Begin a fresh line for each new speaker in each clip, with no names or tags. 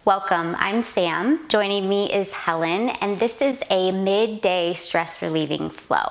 Welcome, I'm Sam. Joining me is Helen, and this is a midday stress relieving flow.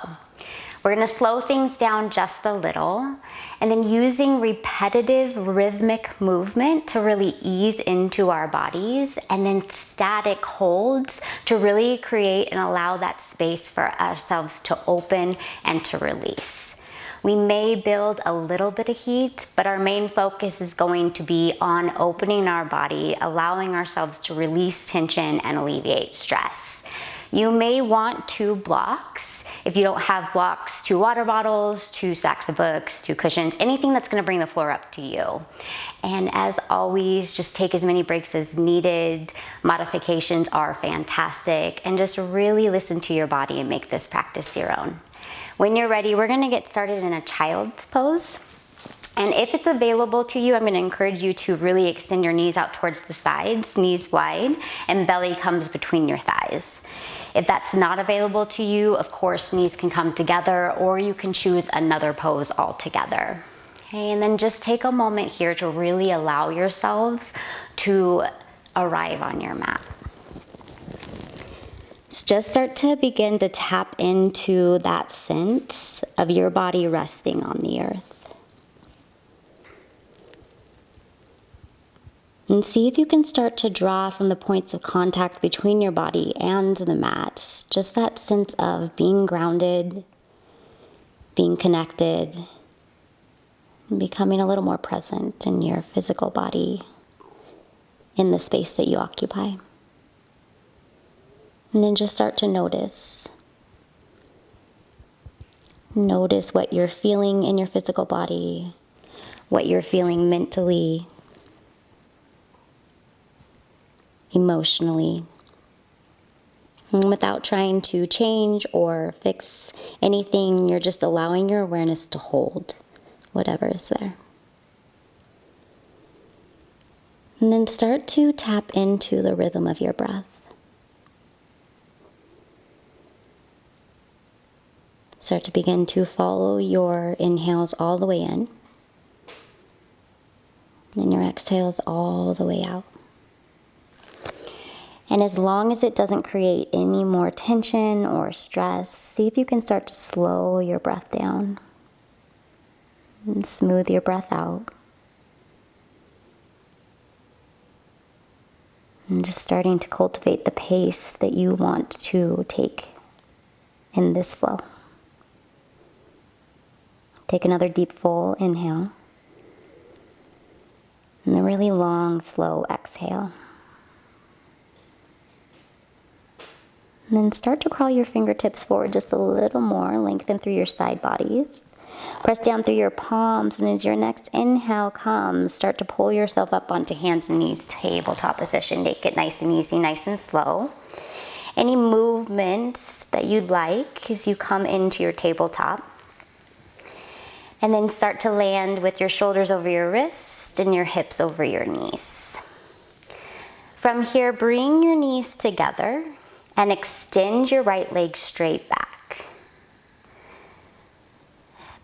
We're gonna slow things down just a little, and then using repetitive rhythmic movement to really ease into our bodies, and then static holds to really create and allow that space for ourselves to open and to release. We may build a little bit of heat, but our main focus is going to be on opening our body, allowing ourselves to release tension and alleviate stress. You may want 2 blocks. If you don't have blocks, 2 water bottles, 2 stacks of books, 2 cushions, anything that's gonna bring the floor up to you. And as always, just take as many breaks as needed. Modifications are fantastic, and just really listen to your body and make this practice your own. When you're ready, we're gonna get started in a child's pose. And if it's available to you, I'm gonna encourage you to really extend your knees out towards the sides, knees wide, and belly comes between your thighs. If that's not available to you, of course, knees can come together, or you can choose another pose altogether. Okay, and then just take a moment here to really allow yourselves to arrive on your mat. Just start to begin to tap into that sense of your body resting on the earth. And see if you can start to draw from the points of contact between your body and the mat, just that sense of being grounded, being connected, and becoming a little more present in your physical body, in the space that you occupy. And then just start to notice. Notice what you're feeling in your physical body, what you're feeling mentally, emotionally, and without trying to change or fix anything. You're just allowing your awareness to hold whatever is there. And then start to tap into the rhythm of your breath. Start to begin to follow your inhales all the way in, and your exhales all the way out. And as long as it doesn't create any more tension or stress, see if you can start to slow your breath down and smooth your breath out. And just starting to cultivate the pace that you want to take in this flow. Take another deep, full inhale. And a really long, slow exhale. And then start to crawl your fingertips forward just a little more. Lengthen through your side bodies. Press down through your palms. And as your next inhale comes, start to pull yourself up onto hands and knees, tabletop position. Make it nice and easy, nice and slow. Any movements that you'd like as you come into your tabletop. And then start to land with your shoulders over your wrists and your hips over your knees. From here, bring your knees together and extend your right leg straight back.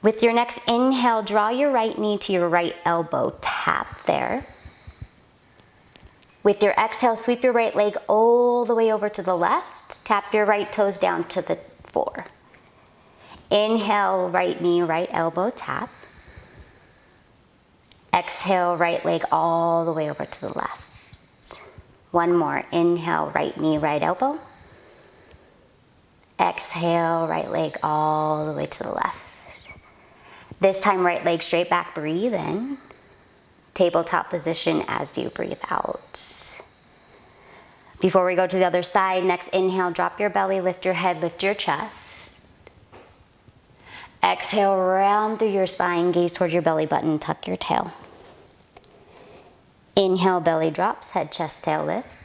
With your next inhale, draw your right knee to your right elbow, tap there. With your exhale, sweep your right leg all the way over to the left, tap your right toes down to the floor. Inhale, right knee, right elbow, tap. Exhale, right leg all the way over to the left. One more. Inhale, right knee, right elbow. Exhale, right leg all the way to the left. This time, right leg straight back, breathe in. Tabletop position as you breathe out. Before we go to the other side, next inhale, drop your belly, lift your head, lift your chest. Exhale, round through your spine, gaze towards your belly button, tuck your tail. Inhale, belly drops, head, chest, tail lifts.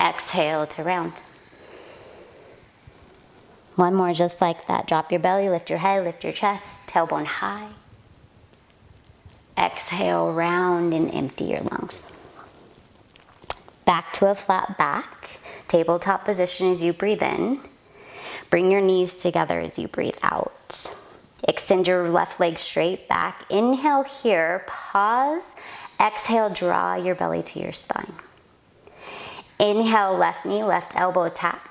Exhale to round. One more just like that. Drop your belly, lift your head, lift your chest, tailbone high. Exhale, round and empty your lungs. Back to a flat back. Tabletop position as you breathe in. Bring your knees together as you breathe out. Extend your left leg straight back. Inhale here, pause, Exhale, draw your belly to your spine. Inhale, left knee, left elbow tap.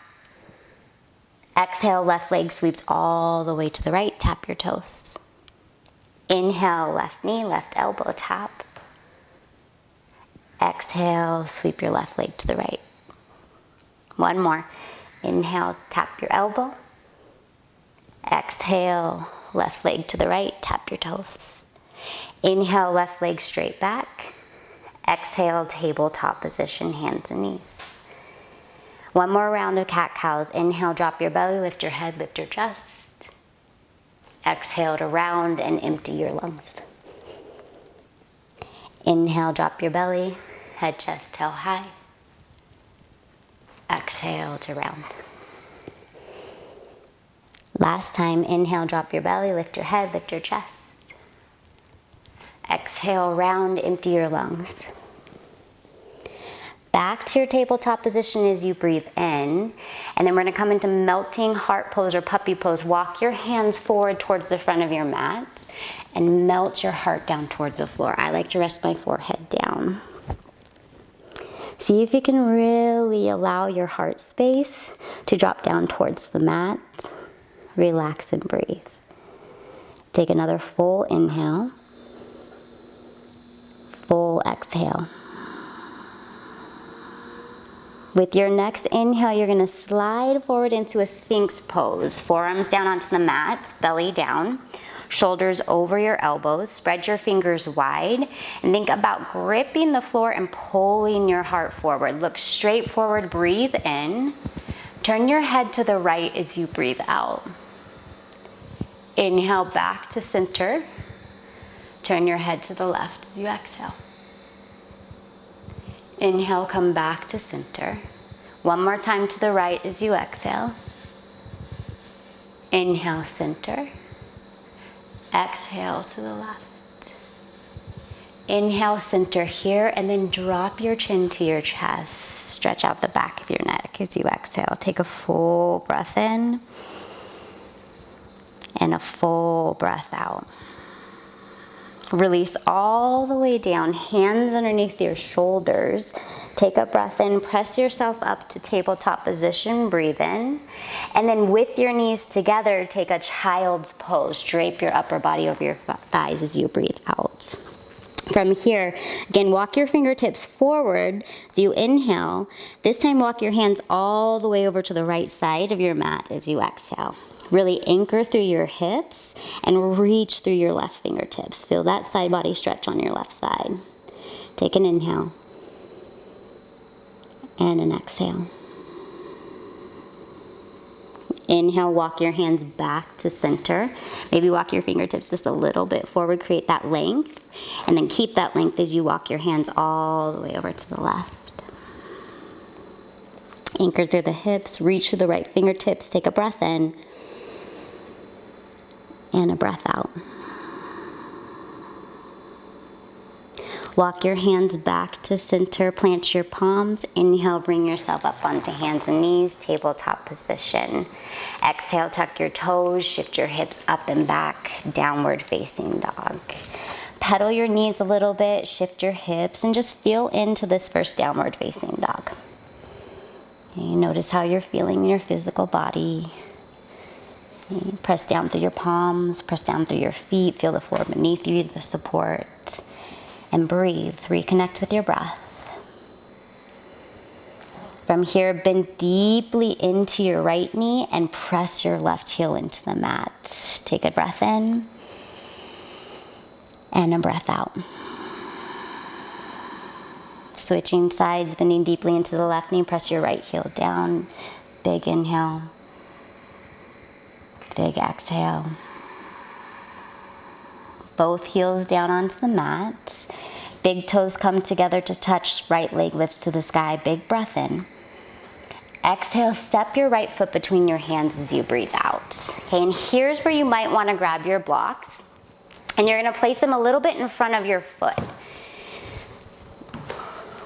Exhale, left leg sweeps all the way to the right, tap your toes. Inhale, left knee, left elbow tap. Exhale, sweep your left leg to the right. One more. Inhale, tap your elbow. Exhale, left leg to the right, tap your toes. Inhale, left leg straight back. Exhale, tabletop position, hands and knees. One more round of cat-cows. Inhale, drop your belly, lift your head, lift your chest. Exhale to round and empty your lungs. Inhale, drop your belly, head, chest, tail high. Exhale to round. Last time, inhale, drop your belly, lift your head, lift your chest. Exhale, round, empty your lungs. Back to your tabletop position as you breathe in, and then we're gonna come into melting heart pose or puppy pose. Walk your hands forward towards the front of your mat and melt your heart down towards the floor. I like to rest my forehead down. See if you can really allow your heart space to drop down towards the mat. Relax and breathe. Take another full inhale. Full exhale. With your next inhale, you're gonna slide forward into a Sphinx pose. Forearms down onto the mat, belly down, shoulders over your elbows, spread your fingers wide, and think about gripping the floor and pulling your heart forward. Look straight forward, breathe in. Turn your head to the right as you breathe out. Inhale back to center. Turn your head to the left as you exhale. Inhale, come back to center. One more time to the right as you exhale. Inhale, center. Exhale to the left. Inhale, center here, and then drop your chin to your chest. Stretch out the back of your neck as you exhale. Take a full breath in and a full breath out. Release all the way down, hands underneath your shoulders. Take a breath in, press yourself up to tabletop position, breathe in. And then with your knees together, take a child's pose. Drape your upper body over your thighs as you breathe out. From here, again, walk your fingertips forward as you inhale. This time, walk your hands all the way over to the right side of your mat as you exhale. Really anchor through your hips and reach through your left fingertips. Feel that side body stretch on your left side. Take an inhale and an exhale. Inhale, walk your hands back to center. Maybe walk your fingertips just a little bit forward, create that length, and then keep that length as you walk your hands all the way over to the left. Anchor through the hips, reach through the right fingertips, take a breath in, and a breath out. Walk your hands back to center, plant your palms. Inhale, bring yourself up onto hands and knees, tabletop position. Exhale, tuck your toes, shift your hips up and back, downward facing dog. Pedal your knees a little bit, shift your hips, and just feel into this first downward facing dog. Okay, notice how you're feeling in your physical body. Press down through your palms, press down through your feet, feel the floor beneath you, the support, and breathe. Reconnect with your breath. From here, bend deeply into your right knee and press your left heel into the mat. Take a breath in and a breath out. Switching sides, bending deeply into the left knee, press your right heel down. Big inhale. Big exhale. Both heels down onto the mat. Big toes come together to touch. Right leg lifts to the sky. Big breath in. Exhale, step your right foot between your hands as you breathe out. Okay, and here's where you might want to grab your blocks. And you're going to place them a little bit in front of your foot.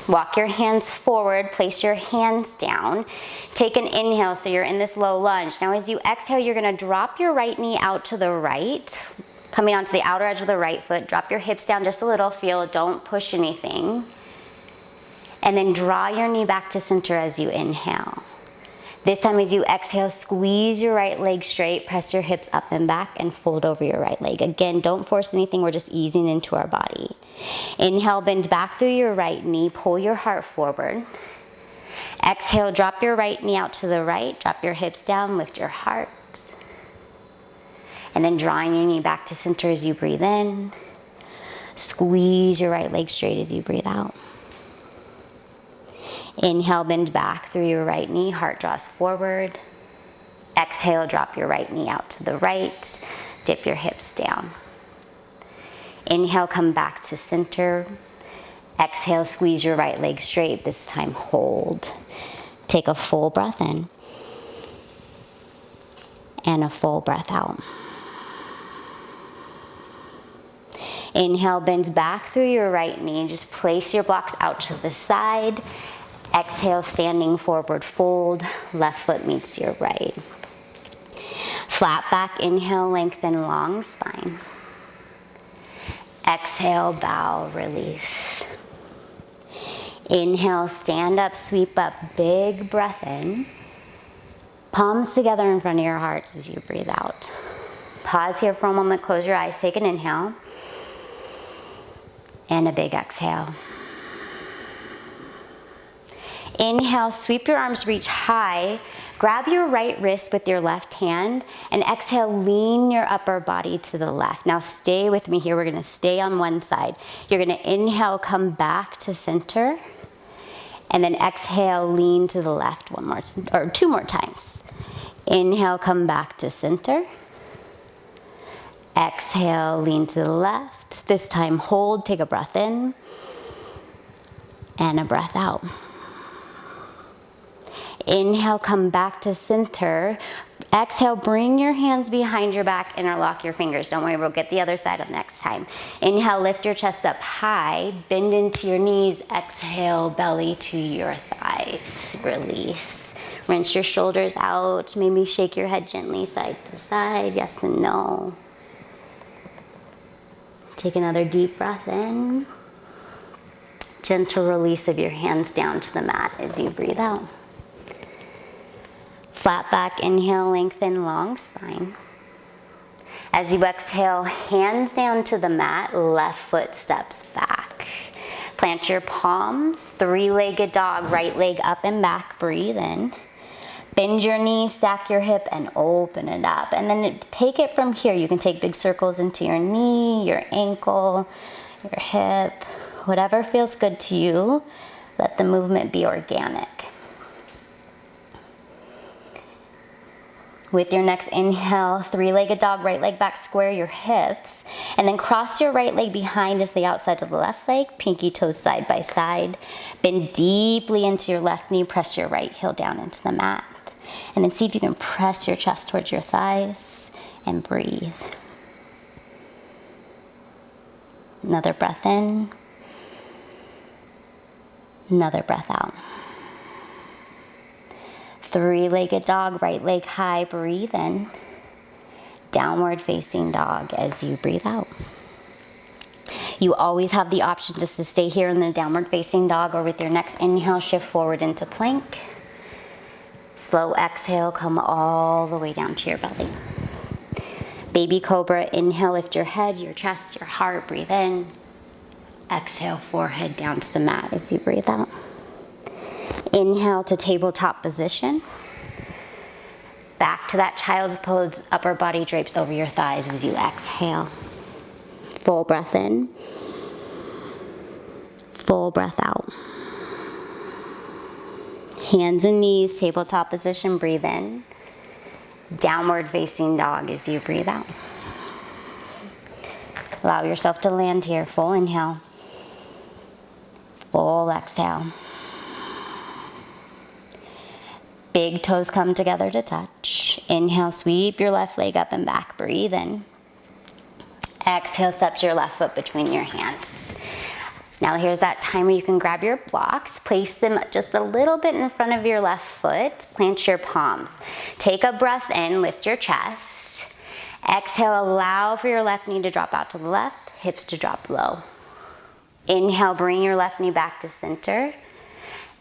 Walk your hands forward, place your hands down. Take an inhale, so you're in this low lunge. Now as you exhale, you're gonna drop your right knee out to the right. Coming onto the outer edge of the right foot, drop your hips down just a little, feel, don't push anything. And then draw your knee back to center as you inhale. This time as you exhale, squeeze your right leg straight, press your hips up and back, and fold over your right leg. Again, don't force anything, we're just easing into our body. Inhale, bend back through your right knee, pull your heart forward. Exhale, drop your right knee out to the right, drop your hips down, lift your heart. And then drawing your knee back to center as you breathe in. Squeeze your right leg straight as you breathe out. Inhale, bend back through your right knee, heart draws forward. Exhale, drop your right knee out to the right, dip your hips down. Inhale, come back to center. Exhale, squeeze your right leg straight, this time hold. Take a full breath in and a full breath out. Inhale, bend back through your right knee, just place your blocks out to the side. Exhale, standing forward fold, left foot meets your right. Flat back, inhale, lengthen long spine. Exhale, bow, release. Inhale, stand up, sweep up, big breath in. Palms together in front of your heart as you breathe out. Pause here for a moment, close your eyes, take an inhale. And a big exhale. Inhale, sweep your arms, reach high. Grab your right wrist with your left hand and exhale, lean your upper body to the left. Now stay with me here. We're gonna stay on one side. You're gonna inhale, come back to center. And then exhale, lean to the left two more times. Inhale, come back to center. Exhale, lean to the left. This time hold, take a breath in. And a breath out. Inhale, come back to center. Exhale, bring your hands behind your back, interlock your fingers. Don't worry, we'll get the other side up next time. Inhale, lift your chest up high, bend into your knees. Exhale, belly to your thighs. Release. Rinse your shoulders out. Maybe shake your head gently side to side. Yes and no. Take another deep breath in. Gentle release of your hands down to the mat as you breathe out. Flat back, inhale, lengthen long spine. As you exhale, hands down to the mat, left foot steps back. Plant your palms, three-legged dog, right leg up and back, breathe in. Bend your knee, stack your hip, and open it up. And then take it from here. You can take big circles into your knee, your ankle, your hip, whatever feels good to you. Let the movement be organic. With your next inhale, three-legged dog, right leg back, square your hips, and then cross your right leg behind to the outside of the left leg, pinky toes side by side. Bend deeply into your left knee, press your right heel down into the mat. And then see if you can press your chest towards your thighs and breathe. Another breath in. Another breath out. Three-legged dog, right leg high, breathe in. Downward facing dog as you breathe out. You always have the option just to stay here in the downward facing dog, or with your next inhale, shift forward into plank. Slow exhale, come all the way down to your belly. Baby cobra, inhale, lift your head, your chest, your heart, breathe in. Exhale, forehead down to the mat as you breathe out. Inhale to tabletop position. Back to that child's pose, upper body drapes over your thighs as you exhale. Full breath in. Full breath out. Hands and knees, tabletop position, breathe in. Downward facing dog as you breathe out. Allow yourself to land here. Full inhale. Full exhale. Big toes come together to touch. Inhale, sweep your left leg up and back. Breathe in. Exhale, step your left foot between your hands. Now here's that time where you can grab your blocks, place them just a little bit in front of your left foot, plant your palms. Take a breath in, lift your chest. Exhale, allow for your left knee to drop out to the left, hips to drop low. Inhale, bring your left knee back to center.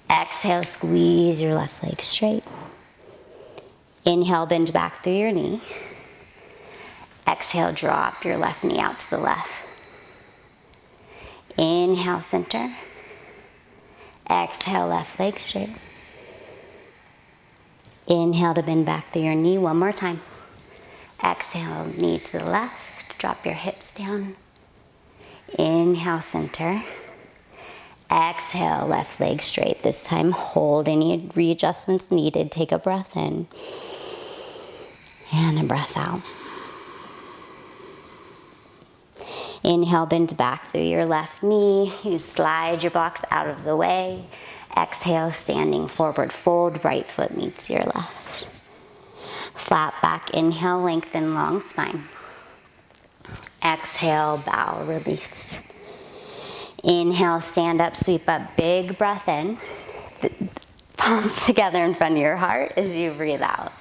Exhale, squeeze your left leg straight. Inhale, bend back through your knee. Exhale, drop your left knee out to the left. Inhale, center. Exhale, left leg straight. Inhale to bend back through your knee one more time. Exhale, knee to the left. Drop your hips down. Inhale, center. Exhale, left leg straight. This time, hold any readjustments needed. Take a breath in. And a breath out. Inhale, bend back through your left knee. You slide your blocks out of the way. Exhale, standing forward fold. Right foot meets your left. Flat back, inhale, lengthen long spine. Exhale, bow, release. Inhale, stand up, sweep up, big breath in. Palms together in front of your heart as you breathe out.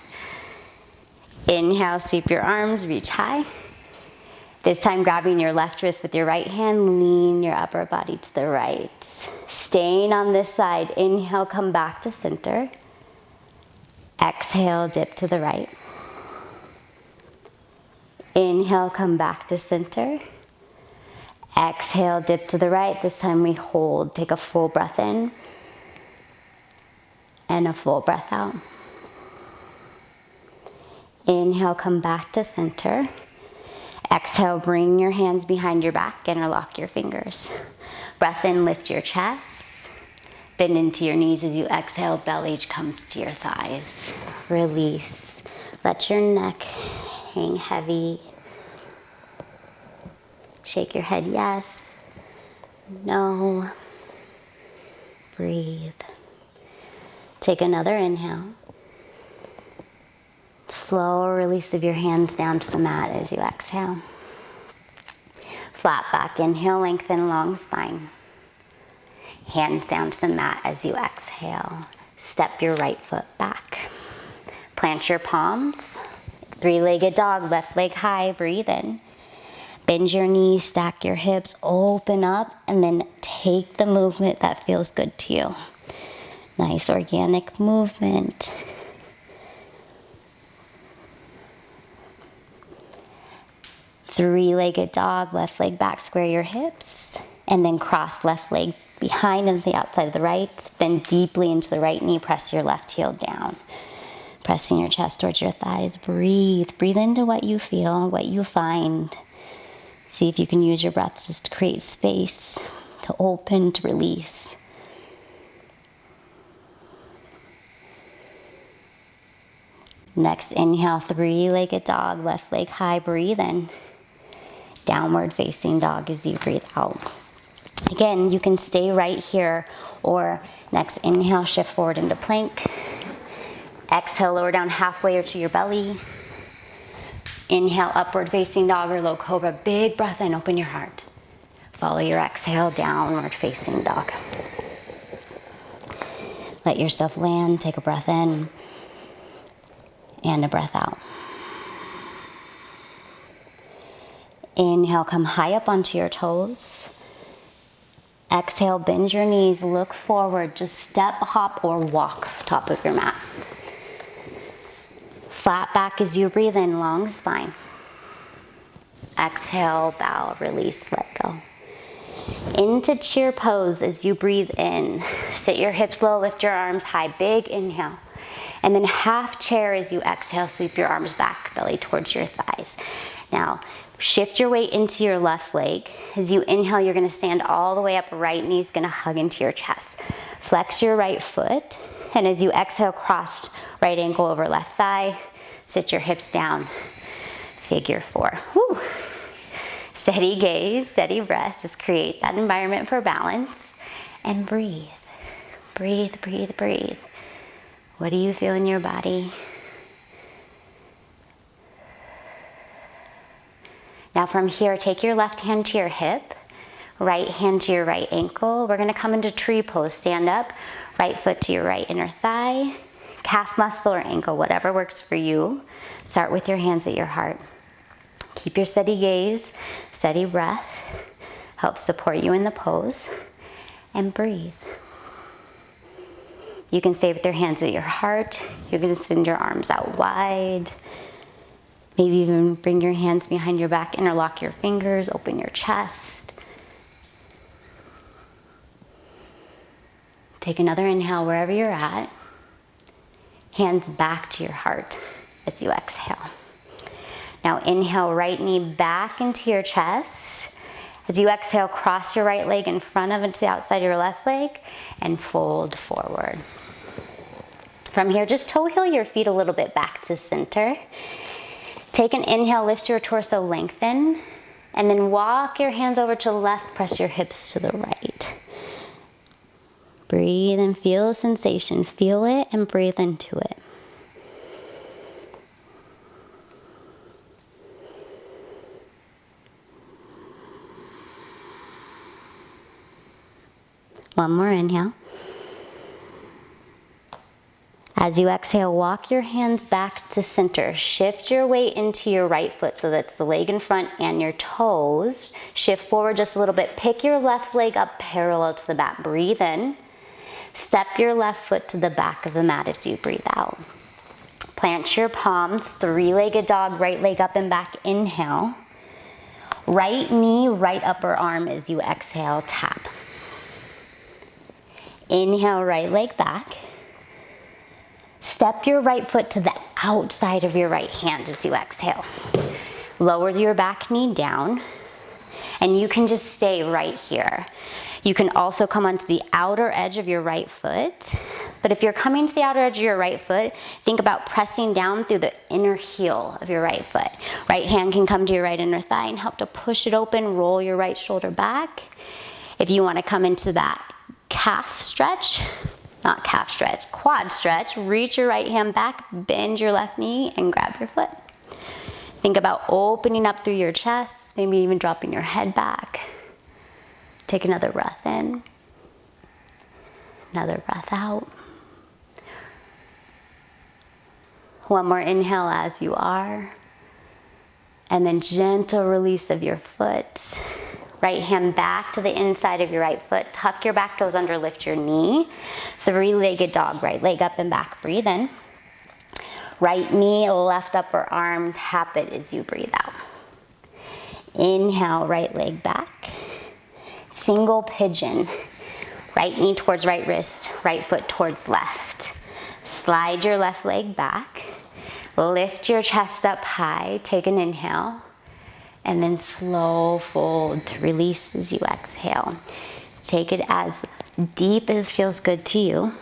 Inhale, sweep your arms, reach high. This time grabbing your left wrist with your right hand, lean your upper body to the right. Staying on this side, inhale, come back to center. Exhale, dip to the right. Inhale, come back to center. Exhale, dip to the right. This time we hold. Take a full breath in and a full breath out. Inhale, come back to center. Exhale, bring your hands behind your back, interlock your fingers. Breath in, lift your chest. Bend into your knees as you exhale, belly comes to your thighs. Release. Let your neck hang heavy. Shake your head yes, no. Breathe. Take another inhale. Slow release of your hands down to the mat as you exhale. Flat back, inhale, lengthen long spine. Hands down to the mat as you exhale. Step your right foot back. Plant your palms. Three-legged dog, left leg high, breathe in. Bend your knees, stack your hips, open up, and then take the movement that feels good to you. Nice organic movement. Three-legged dog, left leg back, square your hips, and then cross left leg behind and to the outside of the right. Bend deeply into the right knee, press your left heel down. Pressing your chest towards your thighs. Breathe. Breathe into what you feel, what you find. See if you can use your breath just to create space, to open, to release. Next, inhale, three-legged dog, left leg high, breathe in. Downward facing dog as you breathe out. Again, you can stay right here, or next inhale, shift forward into plank. Exhale, lower down halfway or to your belly. Inhale, upward facing dog or low cobra. Big breath in, open your heart. Follow your exhale, downward facing dog. Let yourself land, take a breath in and a breath out. Inhale, come high up onto your toes. Exhale, bend your knees, look forward, just step, hop, or walk top of your mat. Flat back as you breathe in, long spine. Exhale, bow, release, let go. Into chair pose as you breathe in. Sit your hips low, lift your arms high, big inhale. And then half chair as you exhale, sweep your arms back, belly towards your thighs. Now, shift your weight into your left leg. As you inhale, you're gonna stand all the way up, right knee's gonna hug into your chest. Flex your right foot, and as you exhale, cross right ankle over left thigh. Sit your hips down, figure four. Whew. Steady gaze, steady breath, just create that environment for balance, and breathe. Breathe, breathe, breathe. What do you feel in your body? Now from here, take your left hand to your hip, right hand to your right ankle. We're gonna come into tree pose. Stand up, right foot to your right inner thigh, calf muscle or ankle, whatever works for you. Start with your hands at your heart. Keep your steady gaze, steady breath. Help support you in the pose. And breathe. You can stay with your hands at your heart. You can send your arms out wide. Maybe even bring your hands behind your back, interlock your fingers, open your chest. Take another inhale wherever you're at. Hands back to your heart as you exhale. Now inhale, right knee back into your chest. As you exhale, cross your right leg in front of and to the outside of your left leg and fold forward. From here, just toe heel your feet a little bit back to center. Take an inhale, lift your torso, lengthen, and then walk your hands over to the left, press your hips to the right. Breathe and feel sensation. Feel it and breathe into it. One more inhale. As you exhale, walk your hands back to center. Shift your weight into your right foot, so that's the leg in front and your toes. Shift forward just a little bit. Pick your left leg up parallel to the mat. Breathe in. Step your left foot to the back of the mat as you breathe out. Plant your palms, three-legged dog, right leg up and back. Inhale. Right knee, right upper arm as you exhale, tap. Inhale, right leg back. Step your right foot to the outside of your right hand as you exhale. Lower your back knee down, and you can just stay right here. You can also come onto the outer edge of your right foot, but if you're coming to the outer edge of your right foot, think about pressing down through the inner heel of your right foot. Right hand can come to your right inner thigh and help to push it open, roll your right shoulder back. If you want to come into that calf stretch, not calf stretch, quad stretch, reach your right hand back, bend your left knee, and grab your foot. Think about opening up through your chest, maybe even dropping your head back. Take another breath in, another breath out. One more inhale as you are, and then gentle release of your foot. Right hand back to the inside of your right foot. Tuck your back toes under, lift your knee. Three-legged dog, right leg up and back. Breathe in. Right knee, left upper arm. Tap it as you breathe out. Inhale, right leg back. Single pigeon. Right knee towards right wrist, right foot towards left. Slide your left leg back. Lift your chest up high. Take an inhale. And then slow fold to release as you exhale. Take it as deep as feels good to you.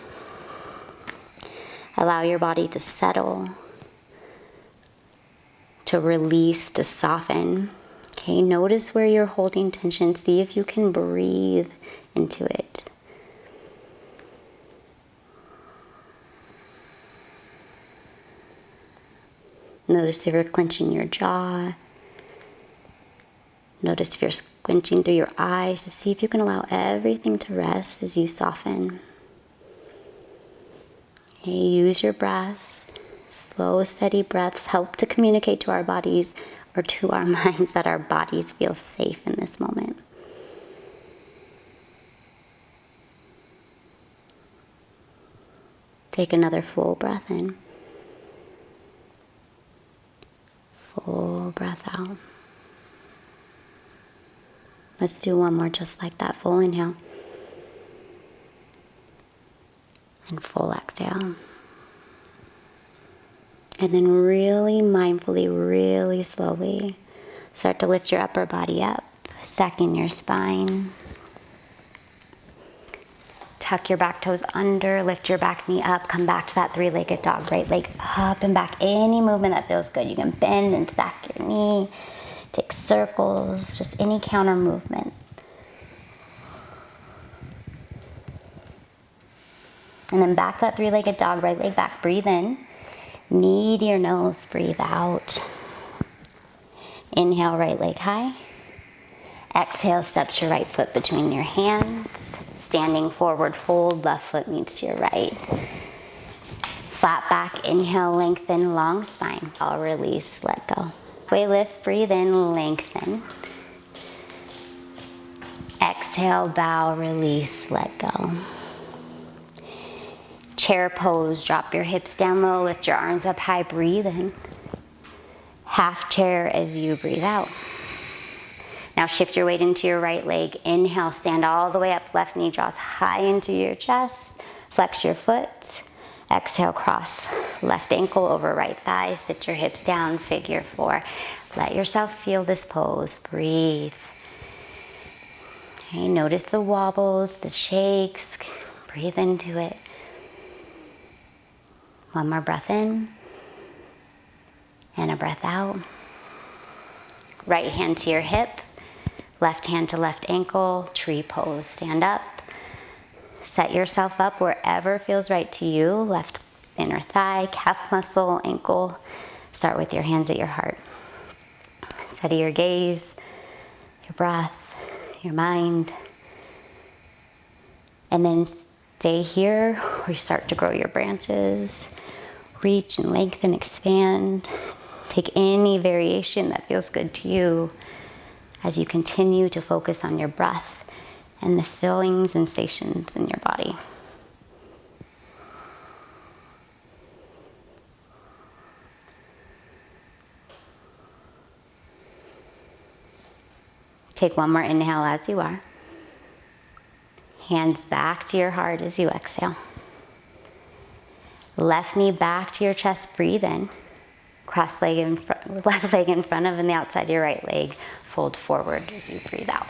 Allow your body to settle, to release, to soften. Okay, notice where you're holding tension. See if you can breathe into it. Notice if you're clenching your jaw. Notice if you're squinching through your eyes to see if you can allow everything to rest as you soften. Okay, use your breath. Slow, steady breaths help to communicate to our bodies or to our minds that our bodies feel safe in this moment. Take another full breath in. Full breath out. Let's do one more just like that. Full inhale. And full exhale. And then really mindfully, really slowly, start to lift your upper body up, stacking your spine. Tuck your back toes under, lift your back knee up, come back to that three-legged dog. Right leg up and back. Any movement that feels good. You can bend and stack your knee. Take circles, just any counter movement. And then back to that three-legged dog, right leg back. Breathe in. Knee to your nose, breathe out. Inhale, right leg high. Exhale, steps your right foot between your hands. Standing forward fold, left foot meets your right. Flat back, inhale, lengthen, long spine. I'll release, let go. Halfway lift, breathe in, lengthen. Exhale, bow, release, let go. Chair pose, drop your hips down low, lift your arms up high, breathe in. Half chair as you breathe out. Now shift your weight into your right leg. Inhale, stand all the way up, left knee draws high into your chest. Flex your foot. Exhale, cross left ankle over right thigh. Sit your hips down, figure four. Let yourself feel this pose. Breathe. Okay, notice the wobbles, the shakes. Breathe into it. One more breath in. And a breath out. Right hand to your hip. Left hand to left ankle. Tree pose. Stand up. Set yourself up wherever feels right to you. Left inner thigh, calf muscle, ankle. Start with your hands at your heart. Steady your gaze, your breath, your mind. And then stay here where you start to grow your branches. Reach and lengthen, expand. Take any variation that feels good to you as you continue to focus on your breath and the feelings and sensations in your body. Take one more inhale as you are. Hands back to your heart as you exhale. Left knee back to your chest, breathe in. Cross leg in front, left leg in front of and the outside of your right leg. Fold forward as you breathe out.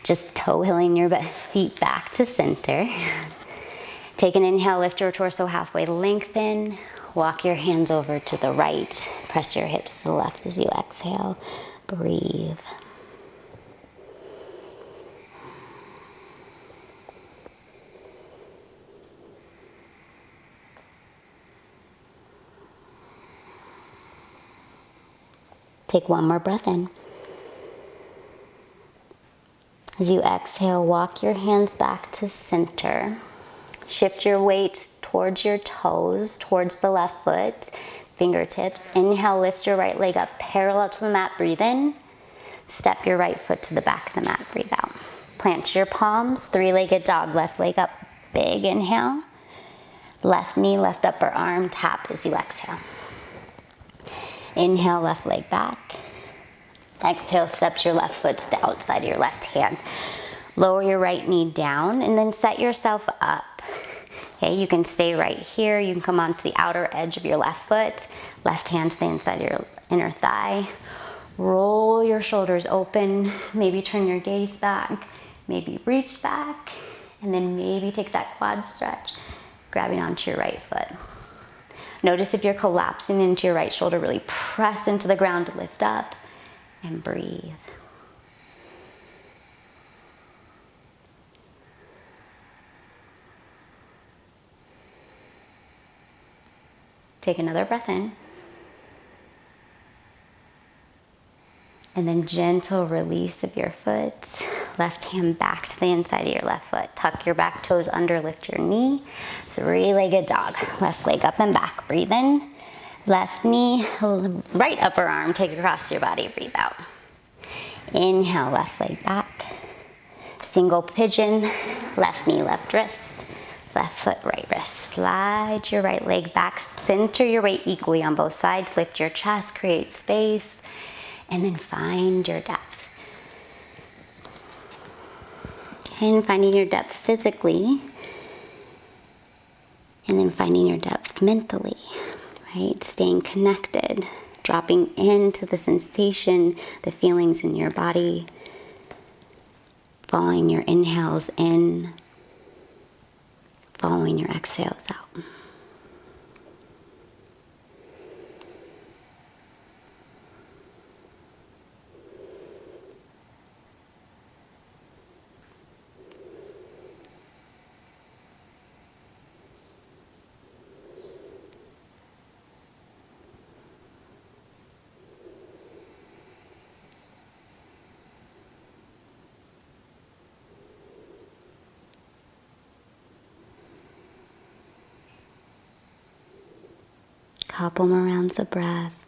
Just toe heeling your feet back to center. Take an inhale, lift your torso halfway, lengthen. Walk your hands over to the right. Press your hips to the left as you exhale. Breathe. Take one more breath in. As you exhale, walk your hands back to center. Shift your weight towards your toes, towards the left foot, fingertips. Inhale, lift your right leg up parallel to the mat, breathe in. Step your right foot to the back of the mat, breathe out. Plant your palms, three-legged dog, left leg up, big inhale. Left knee, left upper arm, tap as you exhale. Inhale, left leg back. Exhale, step your left foot to the outside of your left hand. Lower your right knee down and then set yourself up. Okay, you can stay right here. You can come onto the outer edge of your left foot. Left hand to the inside of your inner thigh. Roll your shoulders open. Maybe turn your gaze back. Maybe reach back. And then maybe take that quad stretch, grabbing onto your right foot. Notice if you're collapsing into your right shoulder, really press into the ground to lift up. And breathe. Take another breath in. And then gentle release of your foot. Left hand back to the inside of your left foot. Tuck your back toes under, lift your knee. Three-legged dog. Left leg up and back. Breathe in. Left knee, right upper arm, take it across your body, breathe out. Inhale, left leg back. Single pigeon, left knee, left wrist, left foot, right wrist. Slide your right leg back, center your weight equally on both sides, lift your chest, create space, and then find your depth. And finding your depth physically, and then finding your depth mentally. Right? Staying connected, dropping into the sensation, the feelings in your body, following your inhales in, following your exhales out. Couple more rounds of breath.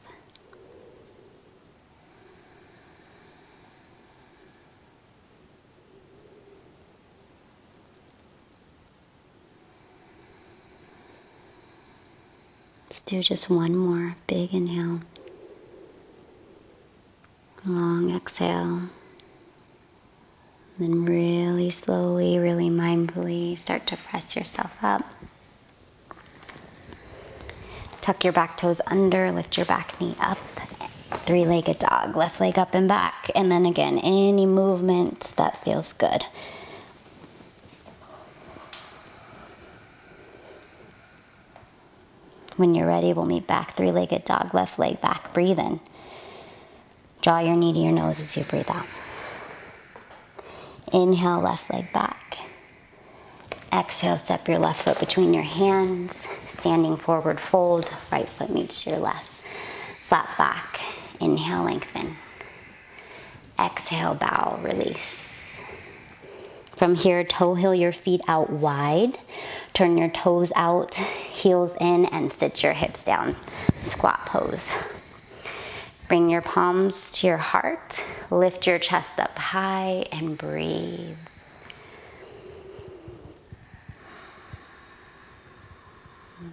Let's do just one more big inhale. Long exhale. Then really slowly, really mindfully start to press yourself up. Tuck your back toes under, lift your back knee up. Three-legged dog, left leg up and back. And then again, any movement that feels good. When you're ready, we'll meet back. Three-legged dog, left leg back. Breathe in. Draw your knee to your nose as you breathe out. Inhale, left leg back. Exhale, step your left foot between your hands. Standing forward fold, right foot meets your left. Flat back. Inhale, lengthen. Exhale, bow, release. From here, toe heel your feet out wide. Turn your toes out, heels in, and sit your hips down. Squat pose. Bring your palms to your heart. Lift your chest up high and breathe.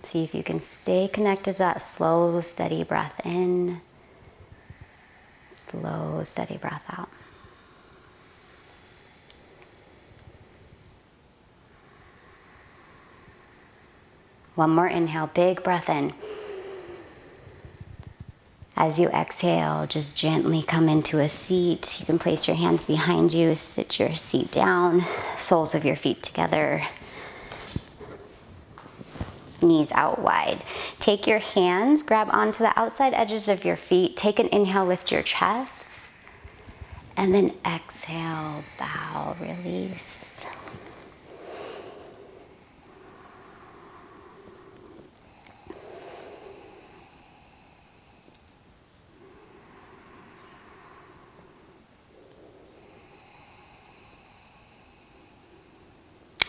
See if you can stay connected to that slow, steady breath in. Slow, steady breath out. One more inhale, big breath in. As you exhale, just gently come into a seat. You can place your hands behind you, sit your seat down, soles of your feet together, knees out wide. Take your hands, grab onto the outside edges of your feet. Take an inhale, lift your chest. And then exhale, bow, release.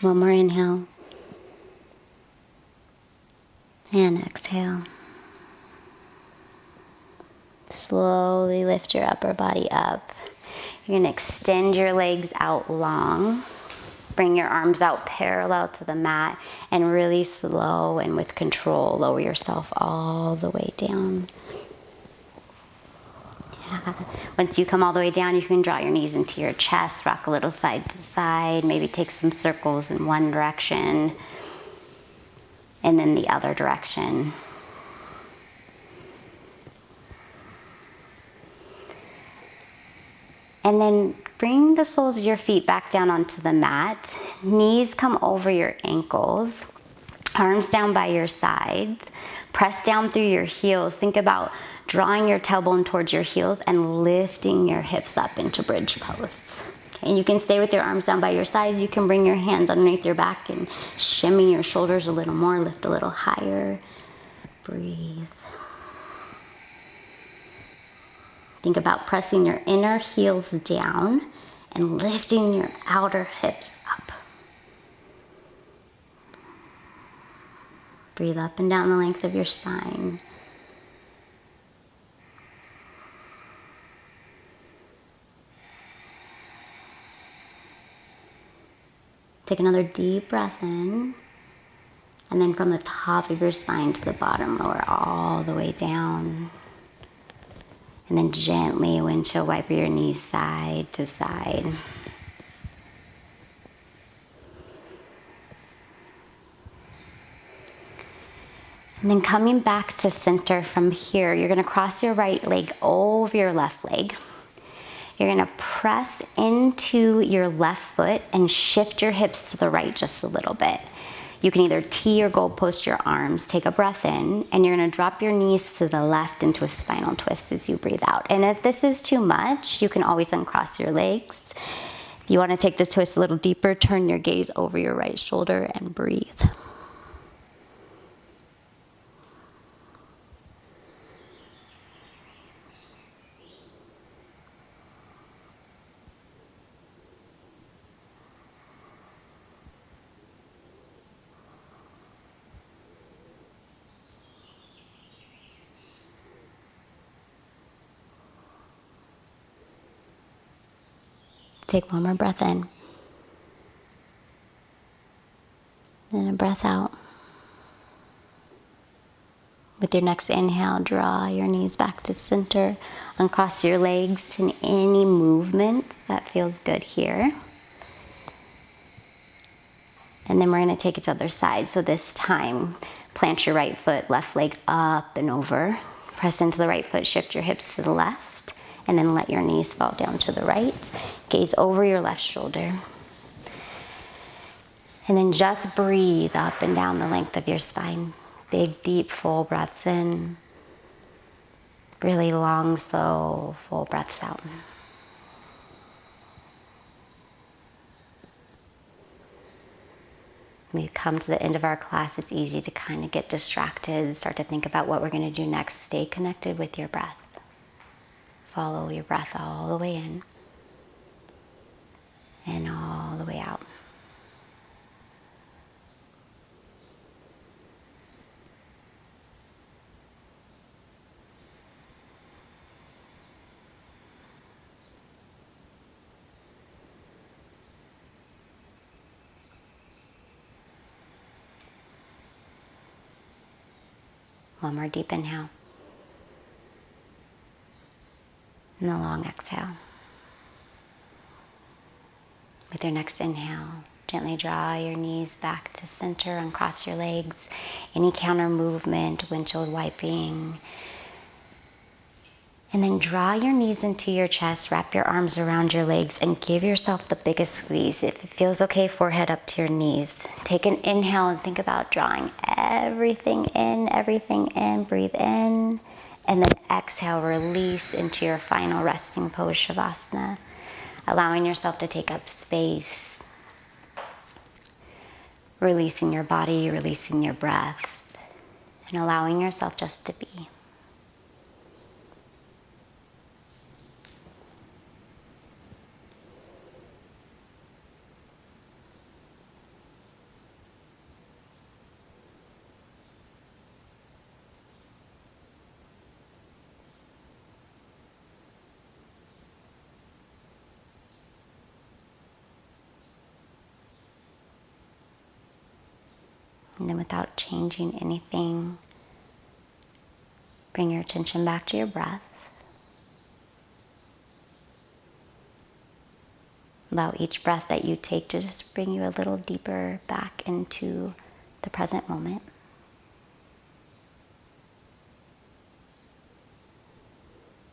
One more inhale. And exhale. Slowly lift your upper body up. You're gonna extend your legs out long. Bring your arms out parallel to the mat and really slow and with control, lower yourself all the way down. Yeah. Once you come all the way down, you can draw your knees into your chest, rock a little side to side, maybe take some circles in one direction and then the other direction. And then bring the soles of your feet back down onto the mat. Knees come over your ankles. Arms down by your sides. Press down through your heels. Think about drawing your tailbone towards your heels and lifting your hips up into bridge pose. And you can stay with your arms down by your sides. You can bring your hands underneath your back and shimmy your shoulders a little more, lift a little higher. Breathe. Think about pressing your inner heels down and lifting your outer hips up. Breathe up and down the length of your spine. Take another deep breath in, and then from the top of your spine to the bottom, lower all the way down. And then gently windshield wiper your knees side to side. And then coming back to center from here, you're gonna cross your right leg over your left leg. You're gonna press into your left foot and shift your hips to the right just a little bit. You can either T or goal post your arms, take a breath in, and you're gonna drop your knees to the left into a spinal twist as you breathe out. And if this is too much, you can always uncross your legs. If you wanna take the twist a little deeper, turn your gaze over your right shoulder and breathe. Take one more breath in. Then a breath out. With your next inhale, draw your knees back to center, uncross your legs in any movement that feels good here. And then we're going to take it to the other side. So this time, plant your right foot, left leg up and over. Press into the right foot, shift your hips to the left, and then let your knees fall down to the right. Gaze over your left shoulder. And then just breathe up and down the length of your spine. Big, deep, full breaths in. Really long, slow, full breaths out. We come to the end of our class, it's easy to kind of get distracted, start to think about what we're going to do next. Stay connected with your breath. Follow your breath all the way in and all the way out. One more deep inhale. And a long exhale. With your next inhale, gently draw your knees back to center, uncross your legs. Any counter movement, windshield wiping. And then draw your knees into your chest, wrap your arms around your legs, and give yourself the biggest squeeze. If it feels okay, forehead up to your knees. Take an inhale and think about drawing everything in, breathe in. And then exhale, release into your final resting pose, Shavasana. Allowing yourself to take up space. Releasing your body, releasing your breath. And allowing yourself just to be. And then without changing anything, bring your attention back to your breath. Allow each breath that you take to just bring you a little deeper back into the present moment.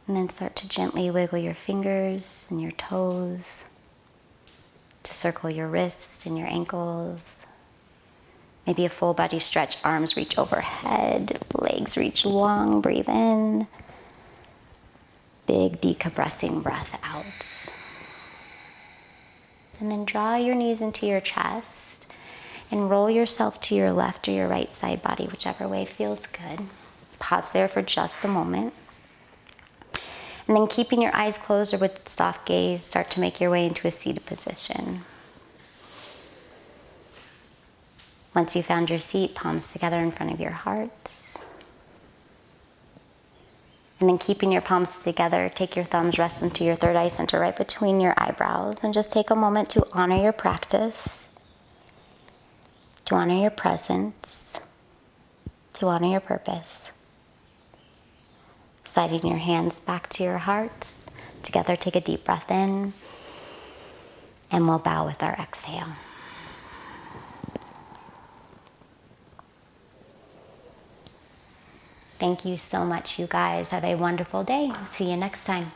And then start to gently wiggle your fingers and your toes to circle your wrists and your ankles. Maybe a full body stretch, arms reach overhead, legs reach long, breathe in. Big decompressing breath out. And then draw your knees into your chest and roll yourself to your left or your right side body, whichever way feels good. Pause there for just a moment. And then keeping your eyes closed or with soft gaze, start to make your way into a seated position. Once you found your seat, palms together in front of your hearts. And then keeping your palms together, take your thumbs, rest them to your third eye center right between your eyebrows, and just take a moment to honor your practice, to honor your presence, to honor your purpose. Sliding your hands back to your hearts. Together, take a deep breath in, and we'll bow with our exhale. Thank you so much, you guys. Have a wonderful day. See you next time.